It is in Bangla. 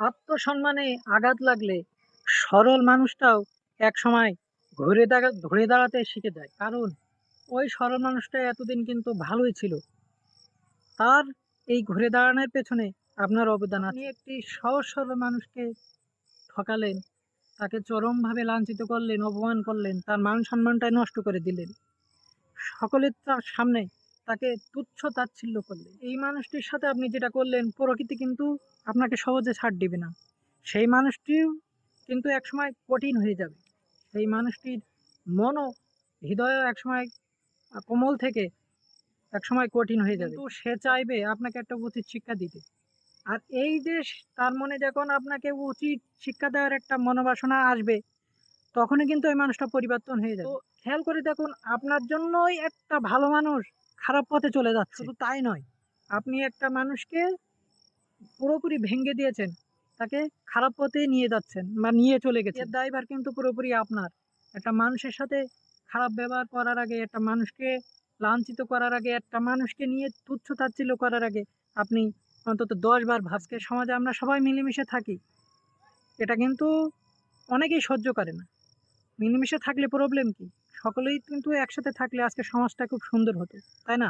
আত্মসম্মানে আঘাত লাগলে সরল মানুষটাও একসময় ঘুরে দাঁড়াতে শিখে যায়। কারণ ওই সরল মানুষটা এতদিন কিন্তু ভালোই ছিল। তার এই ঘুরে দাঁড়ানোর পেছনে আপনার অবদান আছে। আপনি একটি সহজ সরল মানুষকে ঠকালেন, তাকে চরমভাবে লাঞ্ছিত করলেন, অপমান করলেন, তার মান সম্মানটাই নষ্ট করে দিলেন। সকলের তার সামনে তাকে তুচ্ছ তাচ্ছিল্য করলেন। এই মানুষটির সাথে আপনি যেটা করলেন, প্রকৃতি কিন্তু আপনাকে সহজে ছাড় দিবে না। সেই মানুষটিও কিন্তু একসময় কঠিন হয়ে যাবে। সেই মানুষটির মনও হৃদয়ও একসময় কোমল থেকে একসময় কঠিন হয়ে যাবে। কিন্তু সে চাইবে আপনাকে একটা উচিত শিক্ষা দিতে। আর এই যে তার মনে যখন আপনাকে উচিত শিক্ষা দেওয়ার একটা মনোবাসনা আসবে, তখনই কিন্তু ওই মানুষটা পরিবর্তন হয়ে যাবে। তো খেয়াল করে দেখুন, আপনার জন্যই একটা ভালো মানুষ খারাপ পথে চলে যাচ্ছে। শুধু তাই নয়, আপনি একটা মানুষকে পুরোপুরি ভেঙে দিয়েছেন, তাকে খারাপ পথে নিয়ে যাচ্ছেন বা নিয়ে চলে গেছেন। এর দায়ভার কিন্তু পুরোপুরি আপনার। একটা মানুষের সাথে খারাপ ব্যবহার করার আগে, একটা মানুষকে লাঞ্ছিত করার আগে, একটা মানুষকে নিয়ে তুচ্ছ তাচ্ছিল্য করার আগে আপনি অন্তত ১০ বার ভাবকে। সমাজে আমরা সবাই মিলেমিশে থাকি, এটা কিন্তু অনেকেই সহ্য করে না। মিলেমিশে থাকলে প্রবলেম কি? সকলেই কিন্তু একসাথে থাকলে আজকে সমাজটা খুব সুন্দর হতো, তাই না?